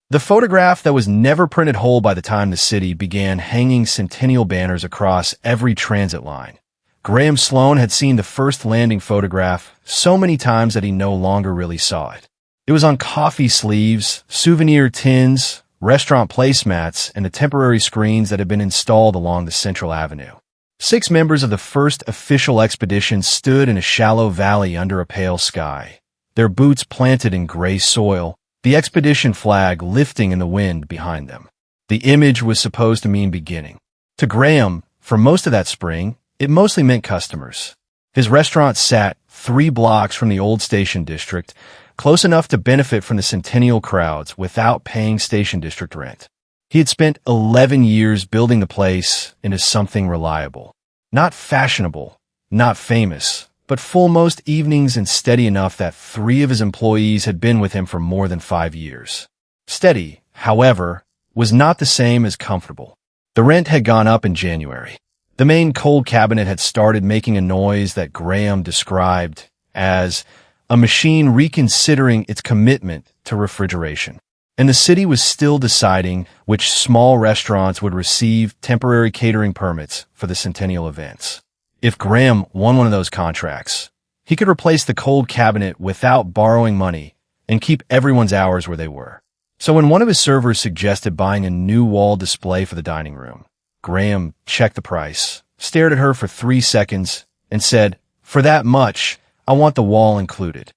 The photograph that was never printed whole by the time the city began hanging centennial banners across every transit line. Graham Sloane had seen the first landing photograph so many times that he no longer really saw it. It was on coffee sleeves, souvenir tins, restaurant placemats, and the temporary screens that had been installed along the central avenue. 6 members of the first official expedition stood in a shallow valley under a pale sky, their boots planted in gray soil, the expedition flag lifting in the wind behind them. The image was supposed to mean beginning. To Graham, for most of that spring, it mostly meant customers. His restaurant sat 3 blocks from the old station district, close enough to benefit from the centennial crowds without paying station district rent. He had spent 11 years building the place into something reliable. Not fashionable, not famous, but full most evenings and steady enough that 3 of his employees had been with him for more than 5 years. Steady, however, was not the same as comfortable. The rent had gone up in January. The main cold cabinet had started making a noise that Graham described as a machine reconsidering its commitment to refrigeration. And the city was still deciding which small restaurants would receive temporary catering permits for the centennial events. If Graham won one of those contracts, he could replace the cold cabinet without borrowing money and keep everyone's hours where they were. So when one of his servers suggested buying a new wall display for the dining room, Graham checked the price, stared at her for 3 seconds, and said, "For that much, I want the wall included."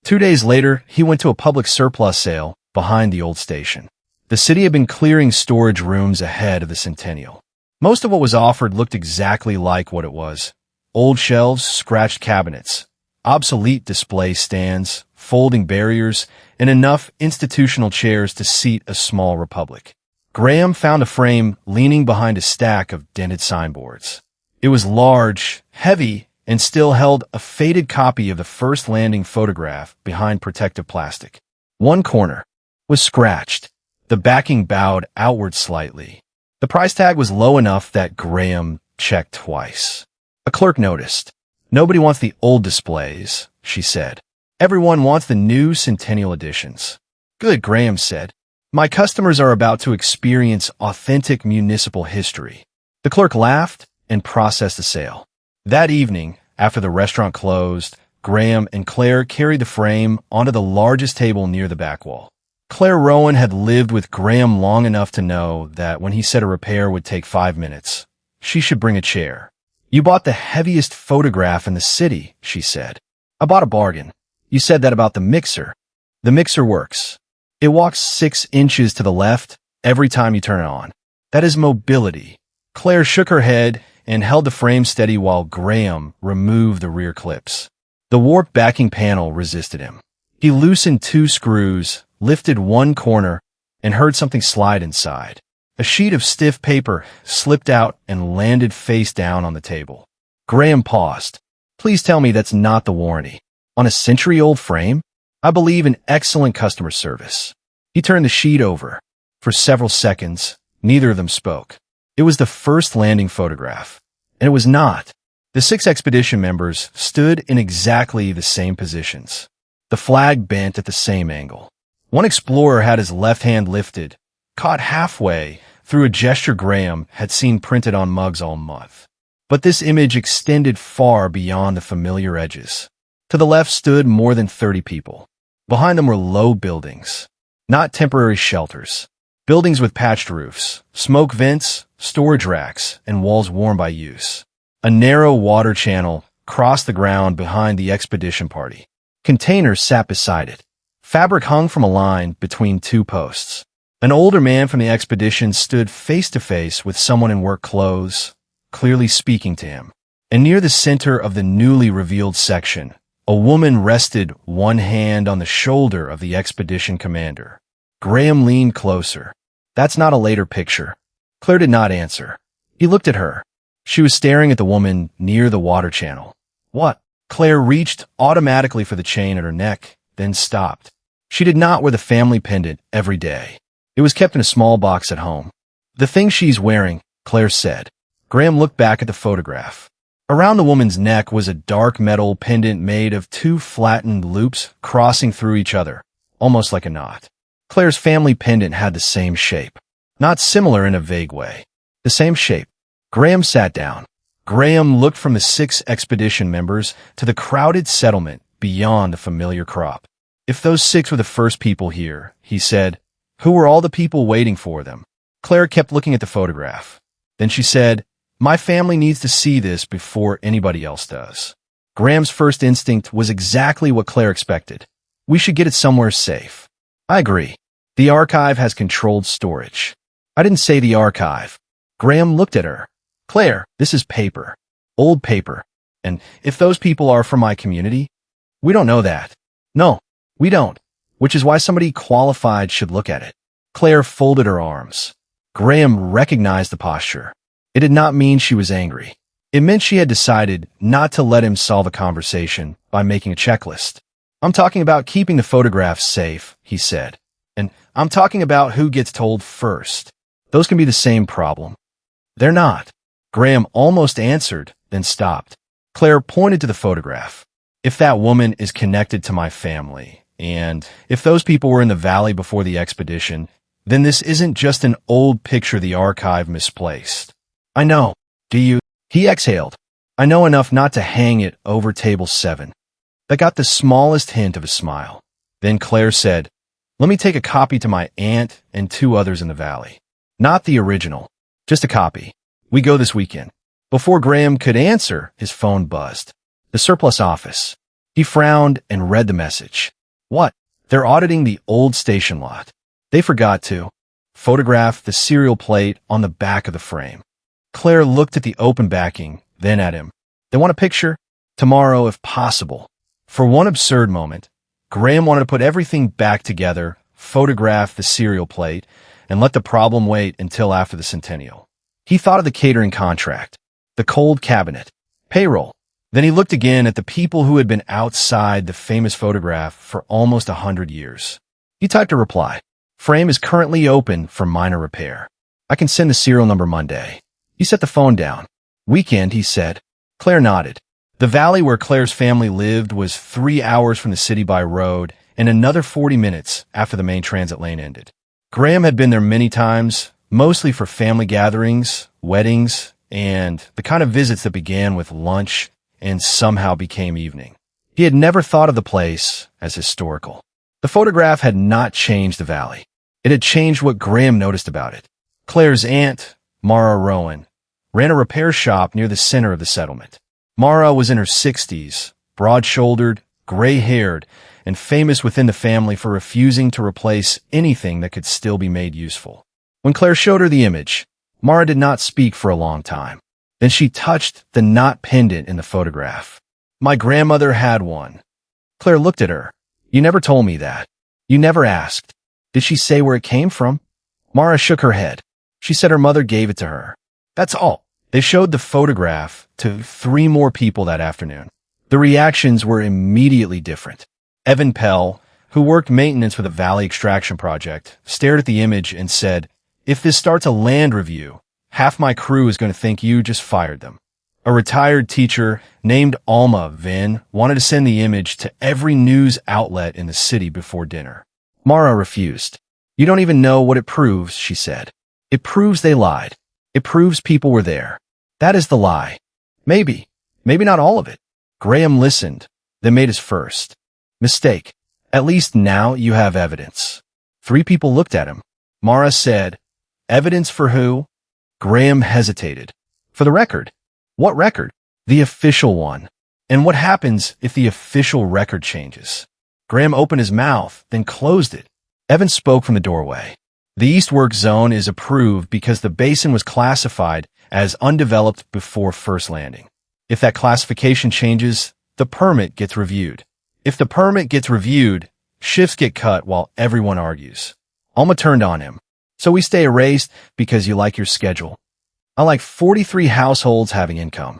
2 days later, he went to a public surplus sale behind the old station. The city had been clearing storage rooms ahead of the centennial. Most of what was offered looked exactly like what it was. Old shelves, scratched cabinets, obsolete display stands, folding barriers, and enough institutional chairs to seat a small republic. Graham found a frame leaning behind a stack of dented signboards. It was large, heavy, and still held a faded copy of the first landing photograph behind protective plastic. One corner was scratched. The backing bowed outward slightly. The price tag was low enough that Graham checked twice. A clerk noticed. "Nobody wants the old displays," she said. "Everyone wants the new centennial editions." "Good," Graham said. "My customers are about to experience authentic municipal history." The clerk laughed and processed the sale. That evening, after the restaurant closed, Graham and Claire carried the frame onto the largest table near the back wall. Claire Rowan had lived with Graham long enough to know that when he said a repair would take 5 minutes, she should bring a chair. "You bought the heaviest photograph in the city," she said. "I bought a bargain." "You said that about the mixer." "The mixer works. It walks 6 inches to the left every time you turn it on. That is mobility." Claire shook her head and held the frame steady while Graham removed the rear clips. The warped backing panel resisted him. He loosened 2 screws, lifted one corner, and heard something slide inside. A sheet of stiff paper slipped out and landed face down on the table. Graham paused. "Please tell me that's not the warranty. On a century-old frame? I believe in excellent customer service." He turned the sheet over. For several seconds, neither of them spoke. It was the first landing photograph, and it was not. The 6 expedition members stood in exactly the same positions. The flag bent at the same angle. One explorer had his left hand lifted, caught halfway through a gesture Graham had seen printed on mugs all month. But this image extended far beyond the familiar edges. To the left stood more than 30 people. Behind them were low buildings, not temporary shelters. Buildings with patched roofs, smoke vents, storage racks, and walls worn by use. A narrow water channel crossed the ground behind the expedition party. Containers sat beside it. Fabric hung from a line between 2 posts. An older man from the expedition stood face to face with someone in work clothes, clearly speaking to him. And near the center of the newly revealed section, a woman rested one hand on the shoulder of the expedition commander. Graham leaned closer. "That's not a later picture." Claire did not answer. He looked at her. She was staring at the woman near the water channel. "What?" Claire reached automatically for the chain at her neck, then stopped. She did not wear the family pendant every day. It was kept in a small box at home. "The thing she's wearing," Claire said. Graham looked back at the photograph. Around the woman's neck was a dark metal pendant made of 2 flattened loops crossing through each other, almost like a knot. Claire's family pendant had the same shape. Not similar in a vague way. The same shape. Graham sat down. Graham looked from the 6 expedition members to the crowded settlement beyond the familiar crop. If those 6 were the first people here, he said, who were all the people waiting for them? Claire kept looking at the photograph. Then she said, my family needs to see this before anybody else does. Graham's first instinct was exactly what Claire expected. We should get it somewhere safe. I agree. The archive has controlled storage. I didn't say the archive. Graham looked at her. Claire, this is paper. Old paper. And if those people are from my community, we don't know that. No, we don't. Which is why somebody qualified should look at it. Claire folded her arms. Graham recognized the posture. It did not mean she was angry. It meant she had decided not to let him solve a conversation by making a checklist. I'm talking about keeping the photographs safe, he said. And I'm talking about who gets told first. Those can be the same problem. They're not. Graham almost answered, then stopped. Claire pointed to the photograph. If that woman is connected to my family, and if those people were in the valley before the expedition, then this isn't just an old picture the archive misplaced. I know. Do you? He exhaled. I know enough not to hang it over table 7. That got the smallest hint of a smile. Then Claire said, let me take a copy to my aunt and 2 others in the valley. Not the original, just a copy. We go this weekend. Before Graham could answer, his phone buzzed. The surplus office. He frowned and read the message. What? They're auditing the old station lot. They forgot to photograph the serial plate on the back of the frame. Claire looked at the open backing, then at him. They want a picture? Tomorrow, if possible. For one absurd moment, Graham wanted to put everything back together, photograph the serial plate, and let the problem wait until after the centennial. He thought of the catering contract, the cold cabinet, payroll. Then he looked again at the people who had been outside the famous photograph for almost 100 years. He typed a reply. Frame is currently open for minor repair. I can send the serial number Monday. He set the phone down. Weekend, he said. Claire nodded. The valley where Claire's family lived was 3 hours from the city by road and another 40 minutes after the main transit lane ended. Graham had been there many times, mostly for family gatherings, weddings, and the kind of visits that began with lunch and somehow became evening. He had never thought of the place as historical. The photograph had not changed the valley. It had changed what Graham noticed about it. Claire's aunt, Mara Rowan, ran a repair shop near the center of the settlement. Mara was in her 60s, broad-shouldered, gray-haired, and famous within the family for refusing to replace anything that could still be made useful. When Claire showed her the image, Mara did not speak for a long time. Then she touched the knot pendant in the photograph. My grandmother had one. Claire looked at her. You never told me that. You never asked. Did she say where it came from? Mara shook her head. She said her mother gave it to her. That's all. They showed the photograph to 3 more people that afternoon. The reactions were immediately different. Evan Pell, who worked maintenance for the Valley Extraction Project, stared at the image and said, if this starts a land review, half my crew is going to think you just fired them. A retired teacher named Alma Vin wanted to send the image to every news outlet in the city before dinner. Mara refused. You don't even know what it proves, she said. It proves they lied. It proves people were there. That is the lie. Maybe not all of it. Graham listened, then made his first mistake. At least now you have evidence. 3 people looked at him. Mara said, evidence for who? Graham hesitated. For the record. What record? The official one. And what happens if the official record changes? Graham opened his mouth, then closed it. Evan spoke from the doorway. The East Work Zone is approved because the basin was classified as undeveloped before first landing. If that classification changes, the permit gets reviewed. If the permit gets reviewed, shifts get cut while everyone argues. Alma turned on him. So we stay erased because you like your schedule. I like 43 households having income.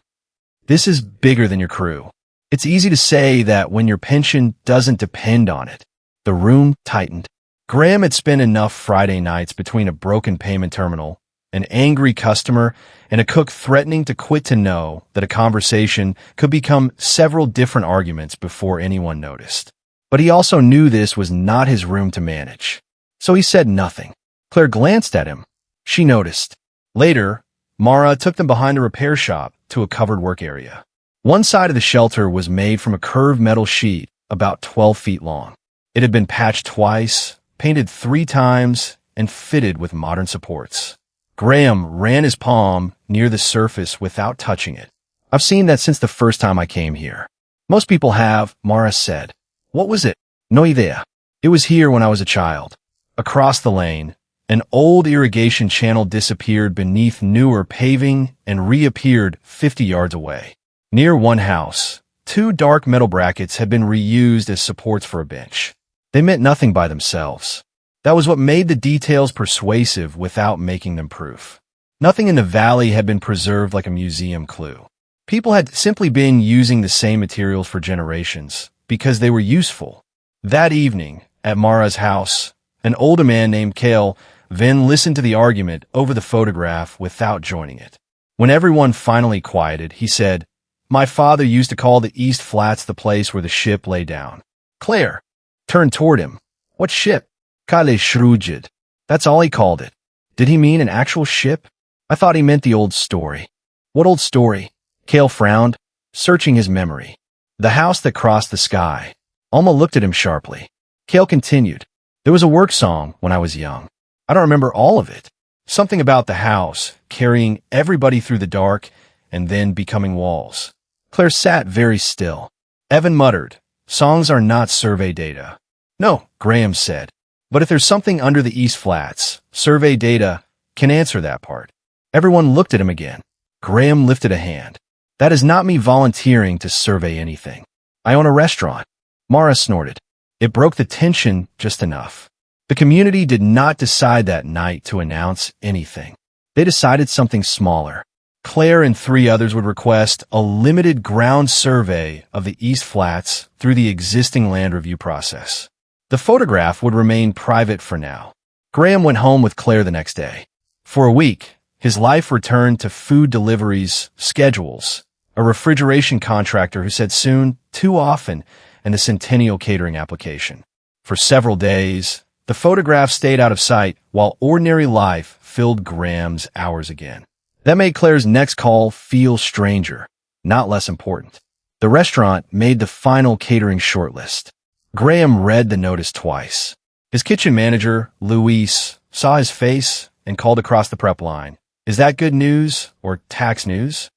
This is bigger than your crew. It's easy to say that when your pension doesn't depend on it. The room tightened. Graham had spent enough Friday nights between a broken payment terminal, an angry customer, and a cook threatening to quit to know that a conversation could become several different arguments before anyone noticed. But he also knew this was not his room to manage. so he said nothing. Claire glanced at him. She noticed. Later, Mara took them behind a repair shop to a covered work area. One side of the shelter was made from a curved metal sheet about 12 feet long. It had been patched twice, painted 3 times, and fitted with modern supports. Graham ran his palm near the surface without touching it. I've seen that since the first time I came here. Most people have, Mara said. What was it? No idea. It was here when I was a child. Across the lane, an old irrigation channel disappeared beneath newer paving and reappeared 50 yards away. Near one house, 2 dark metal brackets had been reused as supports for a bench. They meant nothing by themselves. That was what made the details persuasive without making them proof. Nothing in the valley had been preserved like a museum clue. People had simply been using the same materials for generations because they were useful. That evening, at Mara's house, an older man named Kale then listened to the argument over the photograph without joining it. When everyone finally quieted, he said, "My father used to call the East Flats the place where the ship lay down." Claire turned toward him. "What ship?" "Kale Shrujid." That's all he called it. Did he mean an actual ship? I thought he meant the old story. What old story? Kale frowned, searching his memory. The house that crossed the sky. Alma looked at him sharply. Kale continued. There was a work song when I was young. I don't remember all of it. Something about the house, carrying everybody through the dark, and then becoming walls. Claire sat very still. Evan muttered, "Songs are not survey data." "No," Graham said. "But if there's something under the East Flats, survey data can answer that part." Everyone looked at him again. Graham lifted a hand. "That is not me volunteering to survey anything. I own a restaurant." Mara snorted. It broke the tension just enough. The community did not decide that night to announce anything. They decided something smaller. Claire and 3 others would request a limited ground survey of the East Flats through the existing land review process. The photograph would remain private for now. Graham went home with Claire the next day. For a week, his life returned to food deliveries, schedules, a refrigeration contractor who said soon, too often, and the Centennial catering application. For several days, the photograph stayed out of sight while ordinary life filled Graham's hours again. That made Claire's next call feel stranger, not less important. The restaurant made the final catering shortlist. Graham read the notice twice. His kitchen manager, Luis, saw his face and called across the prep line. "Is that good news or tax news?"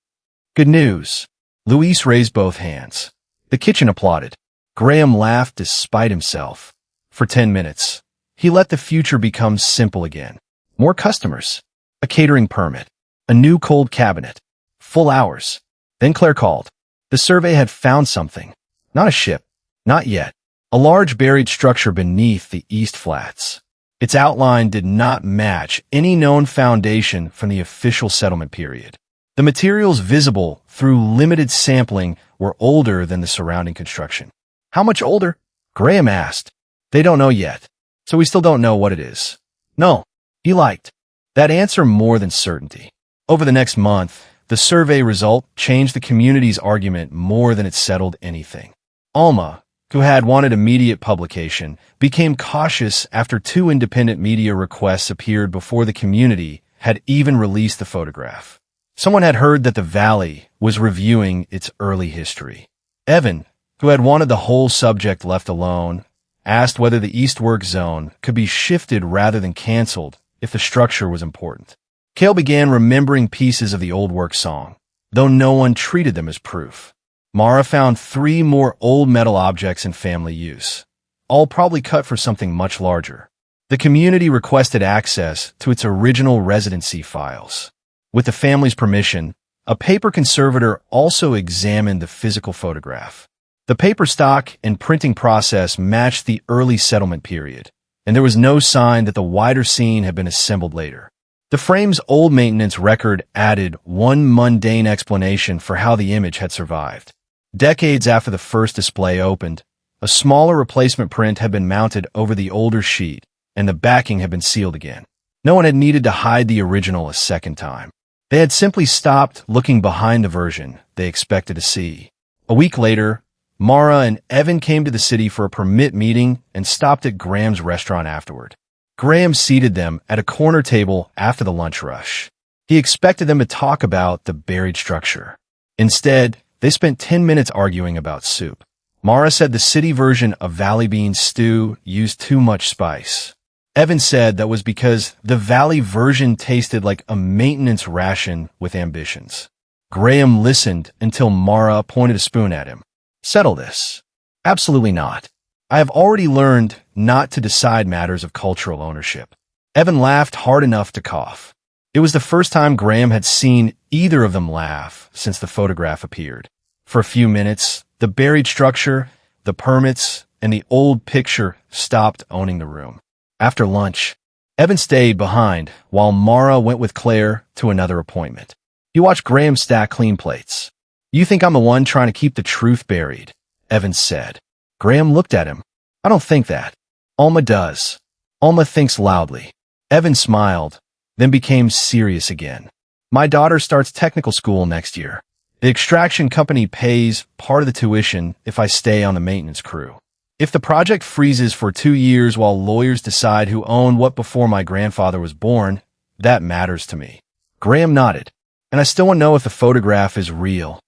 "Good news." Luis raised both hands. The kitchen applauded. Graham laughed despite himself. For 10 minutes, he let the future become simple again. More customers, a catering permit, a new cold cabinet, full hours. Then Claire called. The survey had found something. Not a ship. Not yet. A large buried structure beneath the East Flats. Its outline did not match any known foundation from the official settlement period. The materials visible through limited sampling were older than the surrounding construction. How much older? Graham asked. They don't know yet, so we still don't know what it is. No, he liked that answer more than certainty. Over the next month, the survey result changed the community's argument more than it settled anything. Alma, who had wanted immediate publication, became cautious after 2 independent media requests appeared before the community had even released the photograph. Someone had heard that the valley was reviewing its early history. Evan, who had wanted the whole subject left alone, asked whether the East Work Zone could be shifted rather than canceled if the structure was important. Kale began remembering pieces of the old work song, though no one treated them as proof. Mara found 3 more old metal objects in family use, all probably cut for something much larger. The community requested access to its original residency files. With the family's permission, a paper conservator also examined the physical photograph. The paper stock and printing process matched the early settlement period, and there was no sign that the wider scene had been assembled later. The frame's old maintenance record added one mundane explanation for how the image had survived. Decades after the first display opened, a smaller replacement print had been mounted over the older sheet, and the backing had been sealed again. No one had needed to hide the original a second time. They had simply stopped looking behind the version they expected to see. A week later, Mara and Evan came to the city for a permit meeting and stopped at Graham's restaurant afterward. Graham seated them at a corner table after the lunch rush. He expected them to talk about the buried structure. Instead, they spent 10 minutes arguing about soup. Mara said the city version of valley bean stew used too much spice. Evan said that was because the valley version tasted like a maintenance ration with ambitions. Graham listened until Mara pointed a spoon at him. Settle this. Absolutely not. I have already learned not to decide matters of cultural ownership. Evan laughed hard enough to cough. It was the first time Graham had seen either of them laugh since the photograph appeared. For a few minutes, the buried structure, the permits, and the old picture stopped owning the room. After lunch, Evan stayed behind while Mara went with Claire to another appointment. He watched Graham stack clean plates. You think I'm the one trying to keep the truth buried, Evan said. Graham looked at him. I don't think that. Alma does. Alma thinks loudly. Evan smiled, then became serious again. My daughter starts technical school next year. The extraction company pays part of the tuition if I stay on the maintenance crew. If the project freezes for 2 years while lawyers decide who owned what before my grandfather was born, that matters to me. Graham nodded. And I still want to know if the photograph is real.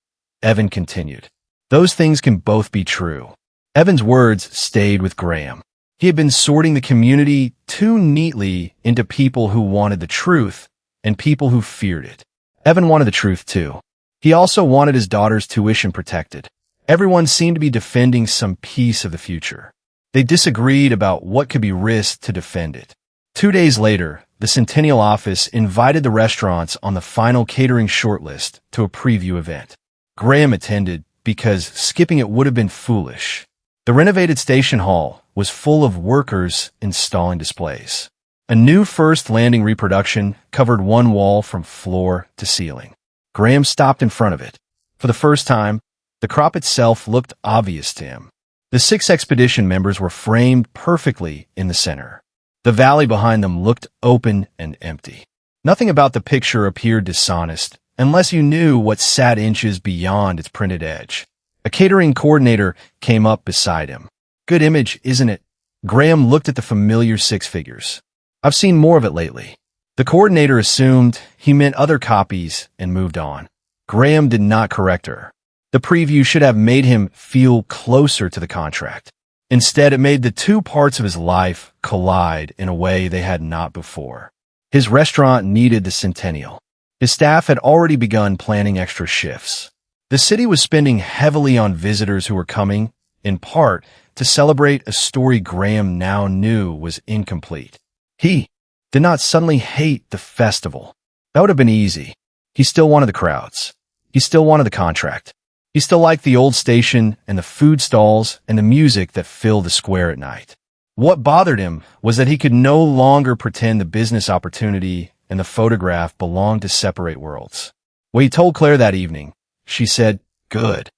Evan continued. Those things can both be true. Evan's words stayed with Graham. He had been sorting the community too neatly into people who wanted the truth and people who feared it. Evan wanted the truth too. He also wanted his daughter's tuition protected. Everyone seemed to be defending some piece of the future. They disagreed about what could be risked to defend it. 2 days later, the Centennial office invited the restaurants on the final catering shortlist to a preview event. Graham attended because skipping it would have been foolish. The renovated station hall was full of workers installing displays. A new First Landing reproduction covered one wall from floor to ceiling. Graham stopped in front of it. For the first time, the crop itself looked obvious to him. The 6 expedition members were framed perfectly in the center. The valley behind them looked open and empty. Nothing about the picture appeared dishonest, unless you knew what sat inches beyond its printed edge. A catering coordinator came up beside him. Good image, isn't it? Graham looked at the familiar 6 figures. I've seen more of it lately. The coordinator assumed he meant other copies and moved on. Graham did not correct her. The preview should have made him feel closer to the contract. Instead, it made the 2 parts of his life collide in a way they had not before. His restaurant needed the centennial. His staff had already begun planning extra shifts. The city was spending heavily on visitors who were coming, in part, to celebrate a story Graham now knew was incomplete. He did not suddenly hate the festival. That would have been easy. He still wanted the crowds. He still wanted the contract. He still liked the old station and the food stalls and the music that filled the square at night. What bothered him was that he could no longer pretend the business opportunity and the photograph belonged to separate worlds. When he told Claire that evening, she said, Good.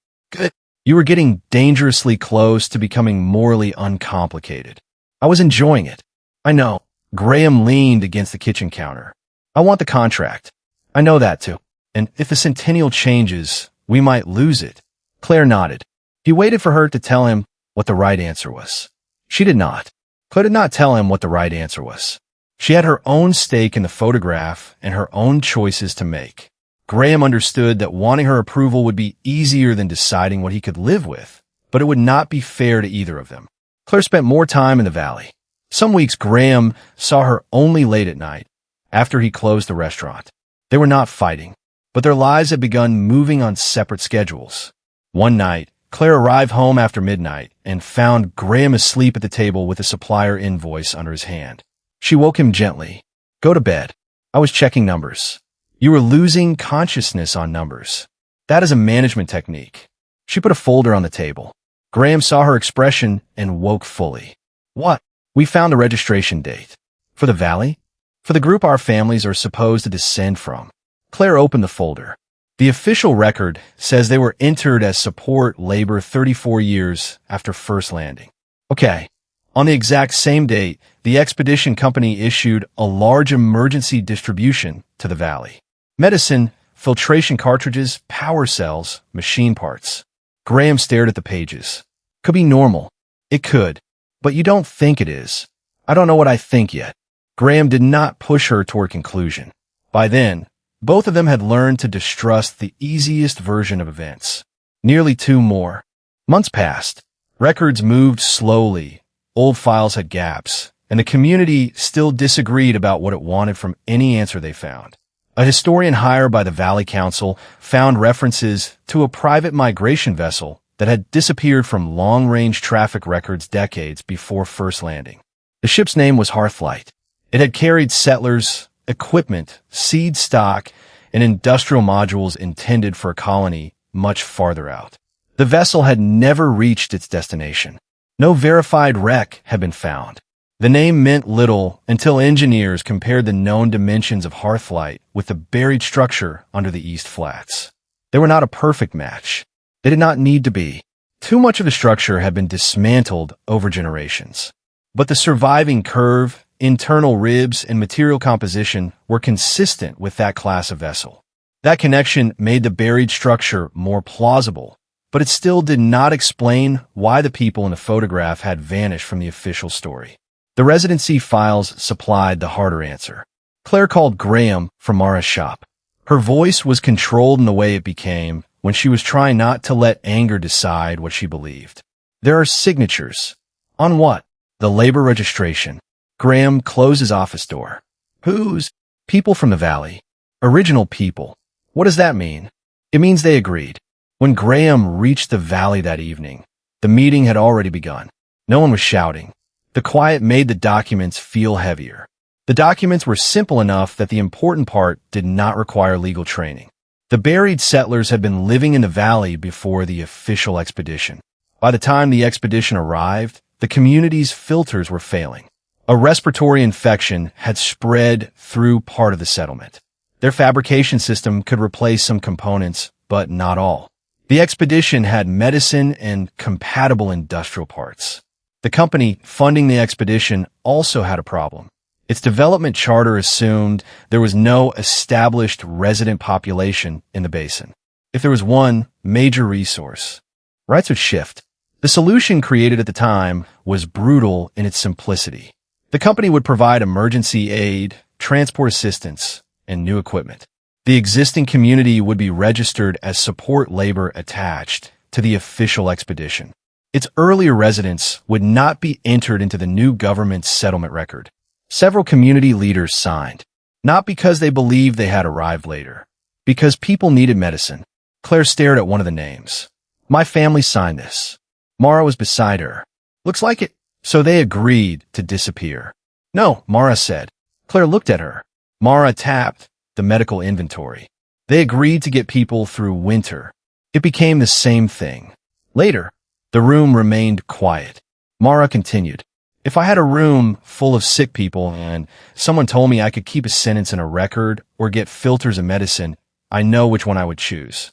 You were getting dangerously close to becoming morally uncomplicated. I was enjoying it. I know. Graham leaned against the kitchen counter. I want the contract. I know that too. And if the centennial changes, we might lose it. Claire nodded. He waited for her to tell him what the right answer was. She did not. Claire did not tell him what the right answer was. She had her own stake in the photograph and her own choices to make. Graham understood that wanting her approval would be easier than deciding what he could live with, but it would not be fair to either of them. Claire spent more time in the valley. Some weeks Graham saw her only late at night, after he closed the restaurant. They were not fighting, but their lives had begun moving on separate schedules. One night, Claire arrived home after midnight and found Graham asleep at the table with a supplier invoice under his hand. She woke him gently. Go to bed. I was checking numbers. You were losing consciousness on numbers. That is a management technique. She put a folder on the table. Graham saw her expression and woke fully. What? We found the registration date. For the valley? For the group our families are supposed to descend from. Claire opened the folder. The official record says they were entered as support labor 34 years after first landing. Okay. On the exact same date, the expedition company issued a large emergency distribution to the valley. Medicine, filtration cartridges, power cells, machine parts. Graham stared at the pages. Could be normal. It could. But you don't think it is. I don't know what I think yet. Graham did not push her toward conclusion. By then, both of them had learned to distrust the easiest version of events. Nearly 2 more months passed. Records moved slowly, old files had gaps, and the community still disagreed about what it wanted from any answer they found. A historian hired by the Valley Council found references to a private migration vessel that had disappeared from long-range traffic records decades before first landing. The ship's name was Hearthlight. It had carried settlers, equipment, seed stock, and industrial modules intended for a colony much farther out. The vessel had never reached its destination. No verified wreck had been found. The name meant little until engineers compared the known dimensions of Hearthlight with the buried structure under the East Flats. They were not a perfect match. They did not need to be. Too much of the structure had been dismantled over generations. But the surviving curve, internal ribs, and material composition were consistent with that class of vessel. That connection made the buried structure more plausible, but it still did not explain why the people in the photograph had vanished from the official story. The residency files supplied the harder answer. Claire called Graham from Mara's shop. Her voice was controlled in the way it became when she was trying not to let anger decide what she believed. There are signatures. On what? The labor registration. Graham closed his office door. Whose? People from the valley. Original people. What does that mean? It means they agreed. When Graham reached the valley that evening, the meeting had already begun. No one was shouting. The quiet made the documents feel heavier. The documents were simple enough that the important part did not require legal training. The buried settlers had been living in the valley before the official expedition. By the time the expedition arrived, the community's filters were failing. A respiratory infection had spread through part of the settlement. Their fabrication system could replace some components, but not all. The expedition had medicine and compatible industrial parts. The company funding the expedition also had a problem. Its development charter assumed there was no established resident population in the basin. If there was one major resource, rights would shift. The solution created at the time was brutal in its simplicity. The company would provide emergency aid, transport assistance, and new equipment. The existing community would be registered as support labor attached to the official expedition. Its earlier residents would not be entered into the new government's settlement record. Several community leaders signed, not because they believed they had arrived later, because people needed medicine. Claire stared at one of the names. My family signed this. Mara was beside her. Looks like it. So they agreed to disappear. No, Mara said. Claire looked at her. Mara tapped the medical inventory. They agreed to get people through winter. It became the same thing. Later, the room remained quiet. Mara continued. If I had a room full of sick people and someone told me I could keep a sentence in a record or get filters of medicine, I know which one I would choose.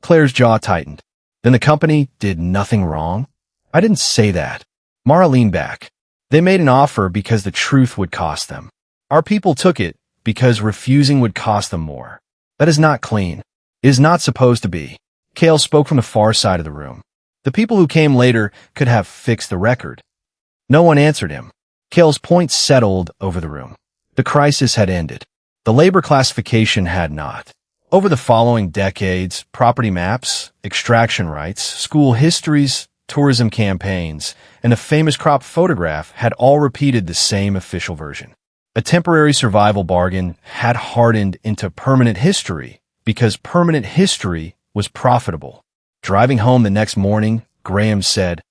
Claire's jaw tightened. Then the company did nothing wrong? I didn't say that. Mara leaned back. They made an offer because the truth would cost them. Our people took it because refusing would cost them more. That is not clean. It is not supposed to be. Cale spoke from the far side of the room. The people who came later could have fixed the record. No one answered him. Cale's point settled over the room. The crisis had ended. The labor classification had not. Over the following decades, property maps, extraction rights, school histories, tourism campaigns, and a famous crop photograph had all repeated the same official version. A temporary survival bargain had hardened into permanent history because permanent history was profitable. Driving home the next morning, Graham said,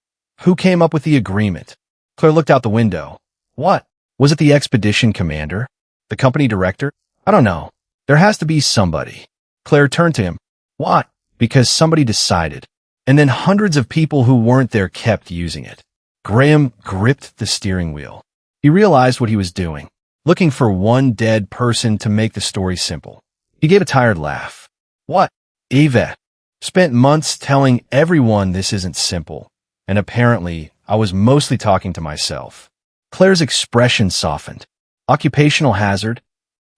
"Who came up with the agreement?" Claire looked out the window. What? Was it the expedition commander? The company director? I don't know. There has to be somebody. Claire turned to him. What? Because somebody decided. And then hundreds of people who weren't there kept using it. Graham gripped the steering wheel. He realized what he was doing, looking for one dead person to make the story simple. He gave a tired laugh. What? Yvette. Spent months telling everyone this isn't simple, and apparently I was mostly talking to myself. Claire's expression softened. Occupational hazard?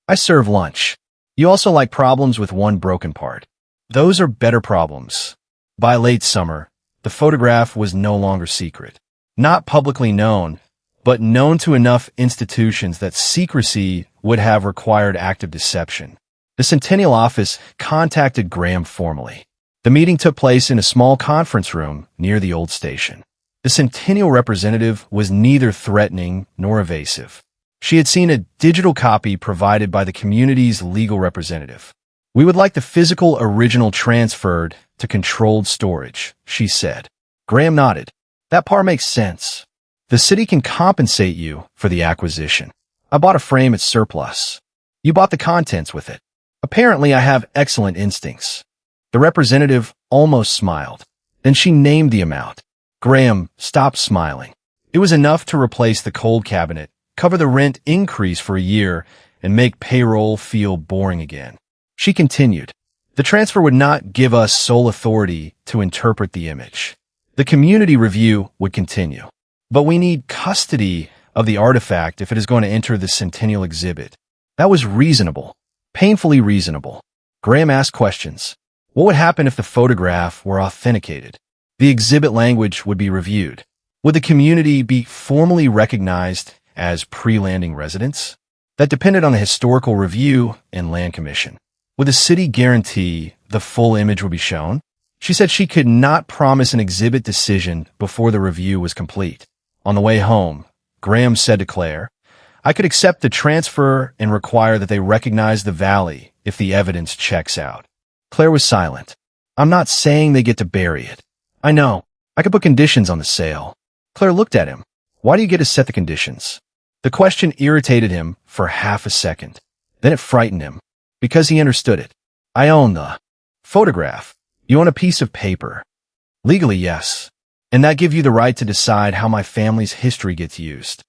I serve lunch. You also like problems with one broken part. Those are better problems. By late summer, the photograph was no longer secret. Not publicly known, but known to enough institutions that secrecy would have required active deception. The Centennial office contacted Graham formally. The meeting took place in a small conference room near the old station. The Centennial representative was neither threatening nor evasive. She had seen a digital copy provided by the community's legal representative. "We would like the physical original transferred to controlled storage," she said. Graham nodded. "That part makes sense. The city can compensate you for the acquisition. I bought a frame at surplus. You bought the contents with it. Apparently, I have excellent instincts." The representative almost smiled. Then she named the amount. Graham stopped smiling. It was enough to replace the cold cabinet, cover the rent increase for a year, and make payroll feel boring again. She continued, "The transfer would not give us sole authority to interpret the image. The community review would continue. But we need custody of the artifact if it is going to enter the Centennial exhibit." That was reasonable, painfully reasonable. Graham asked questions. What would happen if the photograph were authenticated? The exhibit language would be reviewed. Would the community be formally recognized as pre-landing residents? That depended on the historical review and land commission. Would the city guarantee the full image would be shown? She said she could not promise an exhibit decision before the review was complete. On the way home, Graham said to Claire, "I could accept the transfer and require that they recognize the valley if the evidence checks out." Claire was silent. "I'm not saying they get to bury it. I know. I could put conditions on the sale." Claire looked at him. "Why do you get to set the conditions?" The question irritated him for half a second. Then it frightened him, because he understood it. "I own the photograph. You own a piece of paper." "Legally, yes. And that gives you the right to decide how my family's history gets used.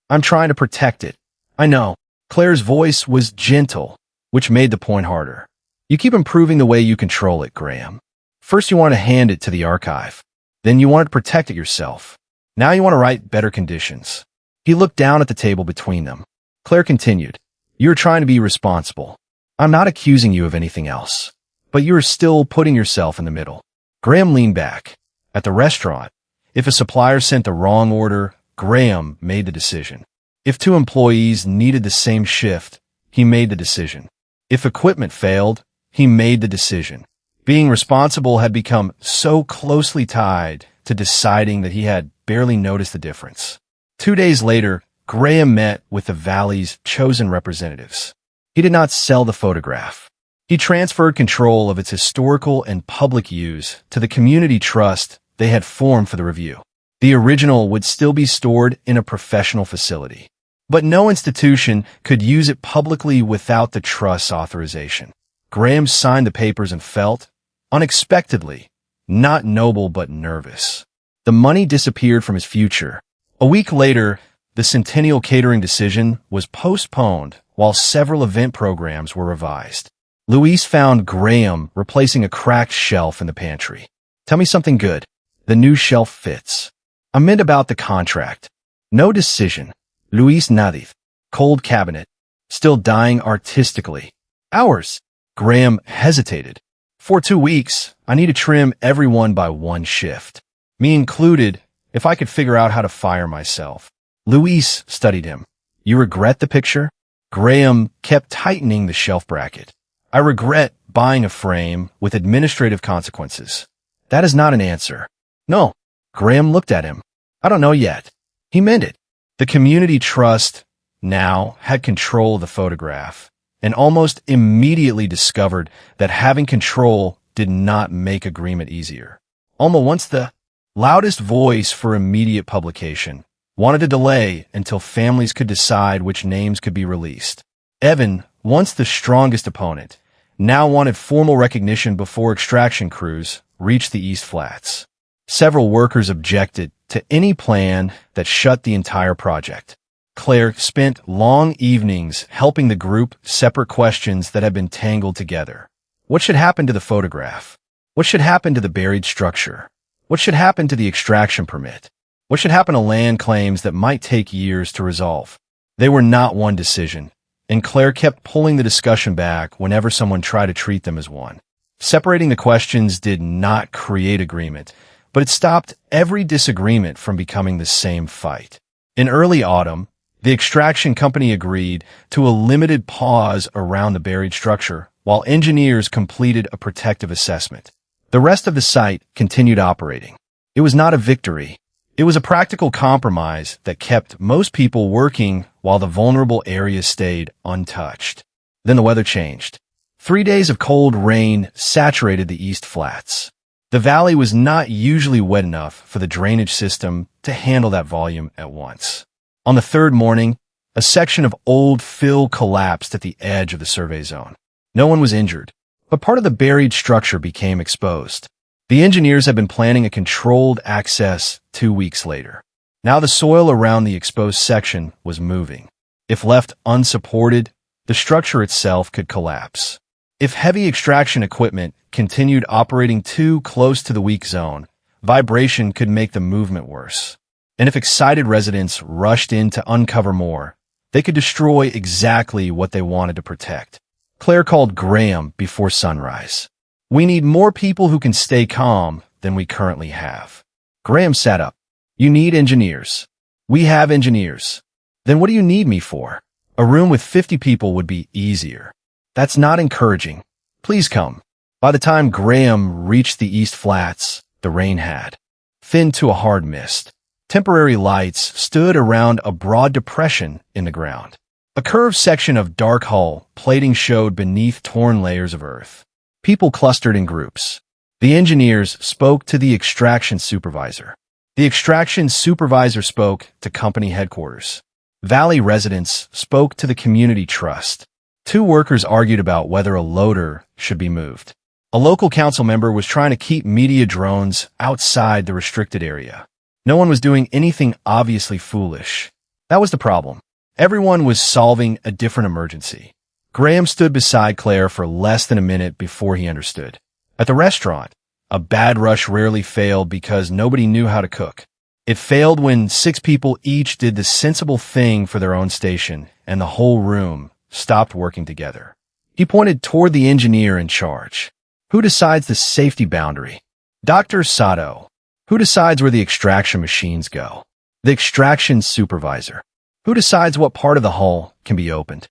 I'm trying to protect it." "I know." Claire's voice was gentle, which made the point harder. "You keep improving the way you control it, Graham. First you want to hand it to the archive. Then you want to protect it yourself. Now you want to write better conditions." He looked down at the table between them. Claire continued, "You're trying to be responsible. I'm not accusing you of anything else. But you're still putting yourself in the middle." Graham leaned back. At the restaurant, if a supplier sent the wrong order, Graham made the decision. If two employees needed the same shift, he made the decision. If equipment failed, he made the decision. Being responsible had become so closely tied to deciding that he had barely noticed the difference. 2 days later, Graham met with the valley's chosen representatives. He did not sell the photograph. He transferred control of its historical and public use to the community trust they had formed for the review. The original would still be stored in a professional facility, but no institution could use it publicly without the trust's authorization. Graham signed the papers and felt, unexpectedly, not noble but nervous. The money disappeared from his future. A week later, the Centennial catering decision was postponed while several event programs were revised. Louise found Graham replacing a cracked shelf in the pantry. "Tell me something good. The new shelf fits." "I meant about the contract." "No decision." Louise nodded. "Cold cabinet. Still dying artistically." "Hours." Graham hesitated. "For 2 weeks, I need to trim everyone by 1 shift. Me included, if I could figure out how to fire myself." Louise studied him. "You regret the picture?" Graham kept tightening the shelf bracket. "I regret buying a frame with administrative consequences." "That is not an answer." "No." Graham looked at him. "I don't know yet." He meant it. The community trust now had control of the photograph, and almost immediately discovered that having control did not make agreement easier. Alma, once the loudest voice for immediate publication, wanted to delay until families could decide which names could be released. Evan, once the strongest opponent, now wanted formal recognition before extraction crews reached the East Flats. Several workers objected to any plan that shut the entire project. Claire spent long evenings helping the group separate questions that had been tangled together. What should happen to the photograph? What should happen to the buried structure? What should happen to the extraction permit? What should happen to land claims that might take years to resolve? They were not one decision, and Claire kept pulling the discussion back whenever someone tried to treat them as one. Separating the questions did not create agreement, but it stopped every disagreement from becoming the same fight. In early autumn, the extraction company agreed to a limited pause around the buried structure while engineers completed a protective assessment. The rest of the site continued operating. It was not a victory. It was a practical compromise that kept most people working while the vulnerable areas stayed untouched. Then the weather changed. 3 days of cold rain saturated the East Flats. The valley was not usually wet enough for the drainage system to handle that volume at once. On the third morning, a section of old fill collapsed at the edge of the survey zone. No one was injured, but part of the buried structure became exposed. The engineers had been planning a controlled access 2 weeks later. Now the soil around the exposed section was moving. If left unsupported, the structure itself could collapse. If heavy extraction equipment continued operating too close to the weak zone, vibration could make the movement worse. And if excited residents rushed in to uncover more, they could destroy exactly what they wanted to protect. Claire called Graham before sunrise. "We need more people who can stay calm than we currently have." Graham sat up. "You need engineers." "We have engineers." "Then what do you need me for?" "A room with 50 people would be easier." "That's not encouraging. Please come." By the time Graham reached the East Flats, the rain had thinned to a hard mist. Temporary lights stood around a broad depression in the ground. A curved section of dark hull plating showed beneath torn layers of earth. People clustered in groups. The engineers spoke to the extraction supervisor. The extraction supervisor spoke to company headquarters. Valley residents spoke to the community trust. 2 workers argued about whether a loader should be moved. A local council member was trying to keep media drones outside the restricted area. No one was doing anything obviously foolish. That was the problem. Everyone was solving a different emergency. Graham stood beside Claire for less than a minute before he understood. At the restaurant, a bad rush rarely failed because nobody knew how to cook. It failed when 6 people each did the sensible thing for their own station, and the whole room stopped working together. He pointed toward the engineer in charge. "Who decides the safety boundary?" "Dr. Sato." "Who decides where the extraction machines go?" "The extraction supervisor." "Who decides what part of the hull can be opened?"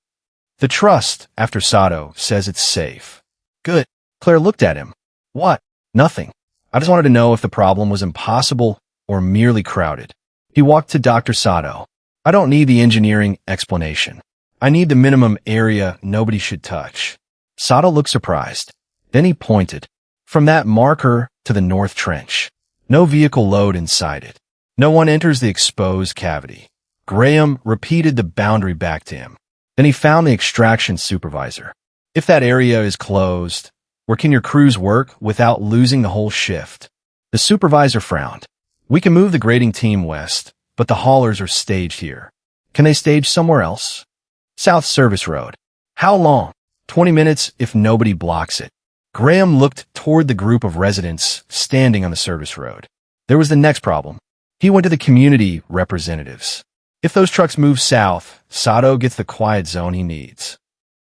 "The trust, after Sato, says it's safe." "Good." Claire looked at him. "What?" "Nothing. I just wanted to know if the problem was impossible or merely crowded." He walked to Dr. Sato. "I don't need the engineering explanation. I need the minimum area nobody should touch." Sato looked surprised. Then he pointed. "From that marker to the north trench. No vehicle load inside it. No one enters the exposed cavity." Graham repeated the boundary back to him. Then he found the extraction supervisor. "If that area is closed, where can your crews work without losing the whole shift?" The supervisor frowned. "We can move the grading team west, but the haulers are staged here." "Can they stage somewhere else?" "South Service Road." "How long?" 20 minutes if nobody blocks it." Graham looked toward the group of residents standing on the service road. There was the next problem. He went to the community representatives. "If those trucks move south, Sato gets the quiet zone he needs."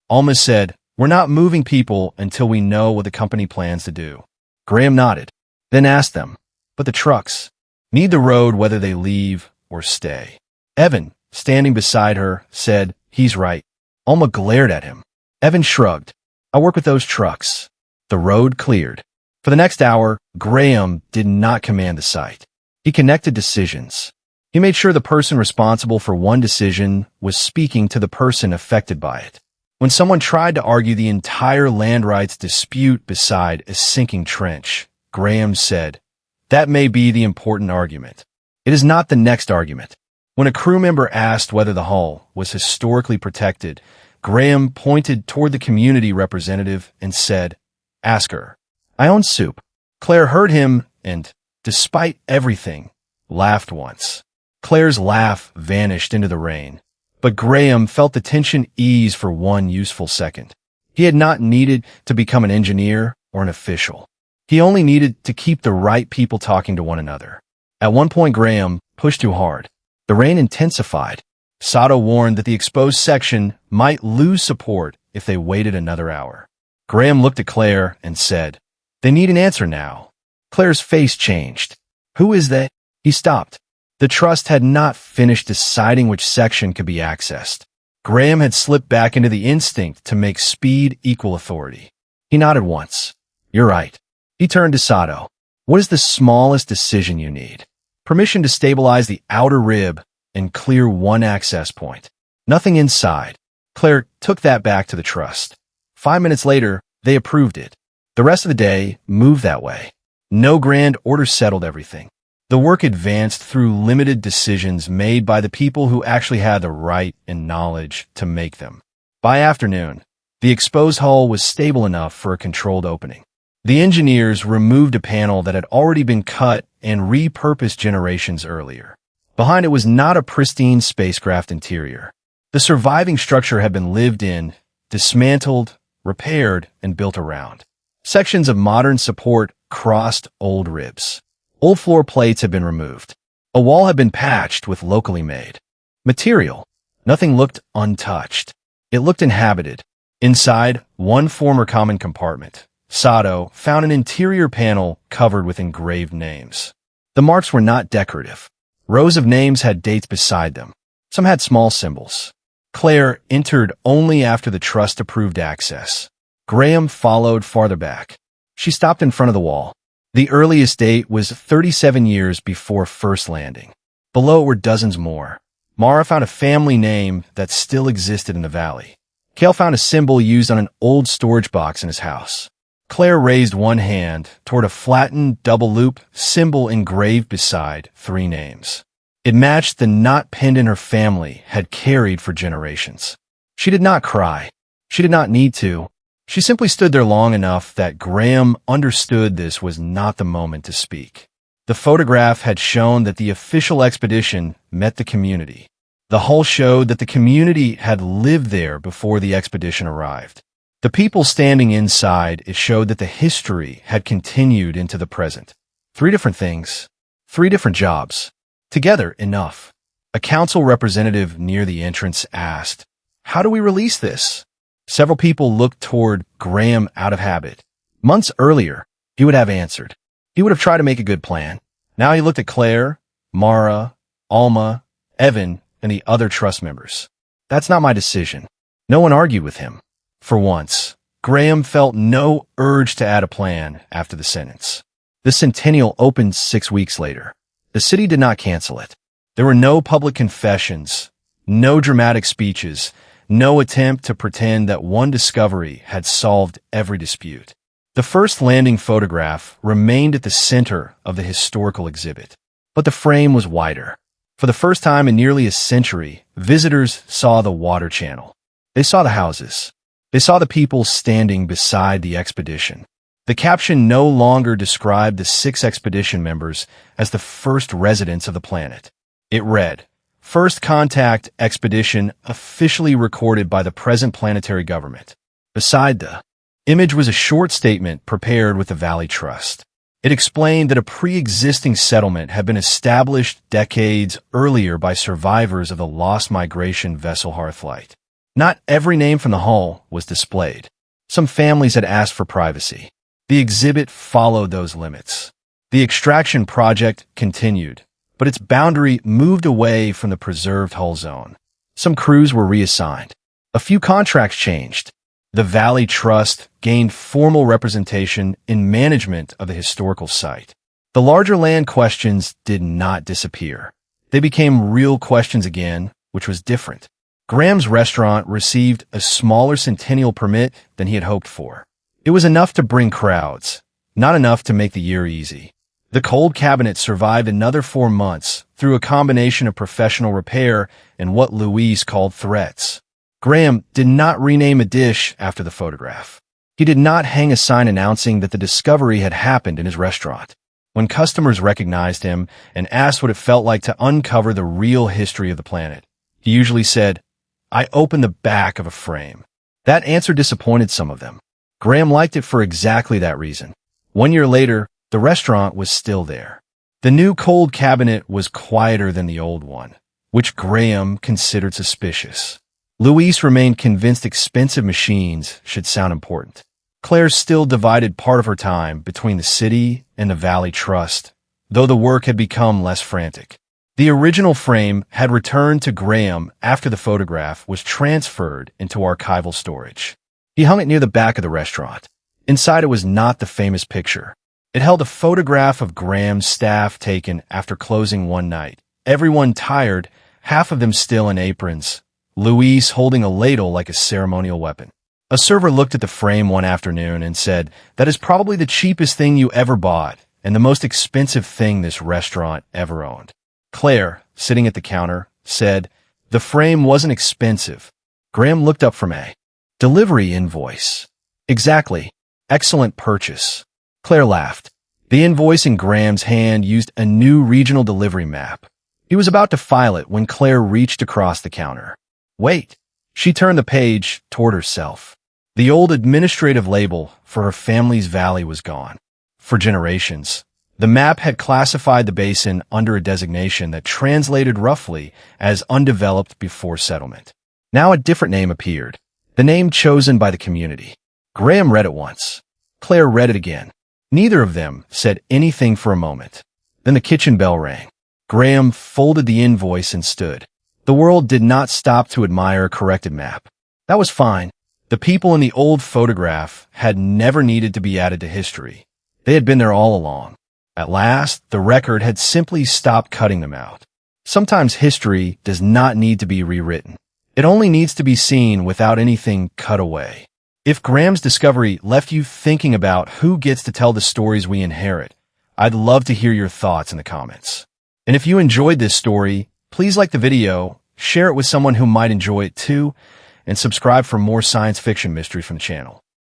Alma said, "We're not moving people until we know what the company plans to do." Graham nodded, then asked them, "But the trucks need the road whether they leave or stay." Evan, standing beside her, said, "He's right." Alma glared at him. Evan shrugged. "I work with those trucks." The road cleared. For the next hour, Graham did not command the site. He connected decisions. He made sure the person responsible for one decision was speaking to the person affected by it. When someone tried to argue the entire land rights dispute beside a sinking trench, Graham said, "That may be the important argument. It is not the next argument." When a crew member asked whether the hull was historically protected, Graham pointed toward the community representative and said, "Ask her." "I own soup." Claire heard him and, despite everything, laughed once. Claire's laugh vanished into the rain, but Graham felt the tension ease for one useful second. He had not needed to become an engineer or an official. He only needed to keep the right people talking to one another. At one point, Graham pushed too hard. The rain intensified. Sato warned that the exposed section might lose support if they waited another hour. Graham looked at Claire and said, "They need an answer now." Claire's face changed. "Who is that?" He stopped. The trust had not finished deciding which section could be accessed. Graham had slipped back into the instinct to make speed equal authority. He nodded once. "You're right." He turned to Sato. "What is the smallest decision you need?" "Permission to stabilize the outer rib and clear one access point. Nothing inside." Claire took that back to the trust. 5 minutes later, they approved it. The rest of the day moved that way. No grand order settled everything. The work advanced through limited decisions made by the people who actually had the right and knowledge to make them. By afternoon, the exposed hull was stable enough for a controlled opening. The engineers removed a panel that had already been cut and repurposed generations earlier. Behind it was not a pristine spacecraft interior. The surviving structure had been lived in, dismantled, repaired, and built around. Sections of modern support crossed old ribs. Old floor plates had been removed. A wall had been patched with locally made material. Nothing looked untouched. It looked inhabited. Inside one former common compartment, Sato found an interior panel covered with engraved names. The marks were not decorative. Rows of names had dates beside them. Some had small symbols. Claire entered only after the trust approved access. Graham followed farther back. She stopped in front of the wall. The earliest date was 37 years before first landing. Below it were dozens more. Mara found a family name that still existed in the valley. Kale found a symbol used on an old storage box in his house. Claire raised one hand toward a flattened double-loop symbol engraved beside 3 names. It matched the knot pinned in her family had carried for generations. She did not cry. She did not need to. She simply stood there long enough that Graham understood this was not the moment to speak. The photograph had shown that the official expedition met the community. The hull showed that the community had lived there before the expedition arrived. The people standing inside, it showed that the history had continued into the present. 3 different things. 3 different jobs. Together, enough. A council representative near the entrance asked, "How do we release this?" Several people looked toward Graham out of habit. Months earlier, he would have answered. He would have tried to make a good plan. Now he looked at Claire, Mara, Alma, Evan, and the other trust members. "That's not my decision." No one argued with him. For once, Graham felt no urge to add a plan after the sentence. The Centennial opened 6 weeks later. The city did not cancel it. There were no public confessions, no dramatic speeches, no attempt to pretend that one discovery had solved every dispute. The first landing photograph remained at the center of the historical exhibit, but the frame was wider. For the first time in nearly a century, visitors saw the water channel. They saw the houses. They saw the people standing beside the expedition. The caption no longer described the 6 expedition members as the first residents of the planet. It read, "First Contact Expedition officially recorded by the present planetary government." Beside the image was a short statement prepared with the Valley Trust. It explained that a pre-existing settlement had been established decades earlier by survivors of the lost migration vessel Hearthlight. Not every name from the hull was displayed. Some families had asked for privacy. The exhibit followed those limits. The extraction project continued, but its boundary moved away from the preserved hull zone. Some crews were reassigned. A few contracts changed. The Valley Trust gained formal representation in management of the historical site. The larger land questions did not disappear. They became real questions again, which was different. Graham's restaurant received a smaller centennial permit than he had hoped for. It was enough to bring crowds, not enough to make the year easy. The cold cabinet survived another 4 months through a combination of professional repair and what Louise called threats. Graham did not rename a dish after the photograph. He did not hang a sign announcing that the discovery had happened in his restaurant. When customers recognized him and asked what it felt like to uncover the real history of the planet, he usually said, "I opened the back of a frame." That answer disappointed some of them. Graham liked it for exactly that reason. 1 year later, the restaurant was still there. The new cold cabinet was quieter than the old one, which Graham considered suspicious. Louise remained convinced expensive machines should sound important. Claire still divided part of her time between the city and the Valley Trust, though the work had become less frantic. The original frame had returned to Graham after the photograph was transferred into archival storage. He hung it near the back of the restaurant. Inside it was not the famous picture. It held a photograph of Graham's staff taken after closing one night. Everyone tired, half of them still in aprons, Louise holding a ladle like a ceremonial weapon. A server looked at the frame one afternoon and said, "That is probably the cheapest thing you ever bought and the most expensive thing this restaurant ever owned." Claire, sitting at the counter, said, "The frame wasn't expensive." Graham looked up from a delivery invoice. "Exactly. Excellent purchase." Claire laughed. The invoice in Graham's hand used a new regional delivery map. He was about to file it when Claire reached across the counter. "Wait." She turned the page toward herself. The old administrative label for her family's valley was gone. For generations, the map had classified the basin under a designation that translated roughly as undeveloped before settlement. Now a different name appeared, the name chosen by the community. Graham read it once. Claire read it again. Neither of them said anything for a moment. Then the kitchen bell rang. Graham folded the invoice and stood. The world did not stop to admire a corrected map. That was fine. The people in the old photograph had never needed to be added to history. They had been there all along. At last, the record had simply stopped cutting them out. Sometimes history does not need to be rewritten. It only needs to be seen without anything cut away. If Graham's discovery left you thinking about who gets to tell the stories we inherit, I'd love to hear your thoughts in the comments. And if you enjoyed this story, please like the video, share it with someone who might enjoy it too, and subscribe for more science fiction mystery from the channel.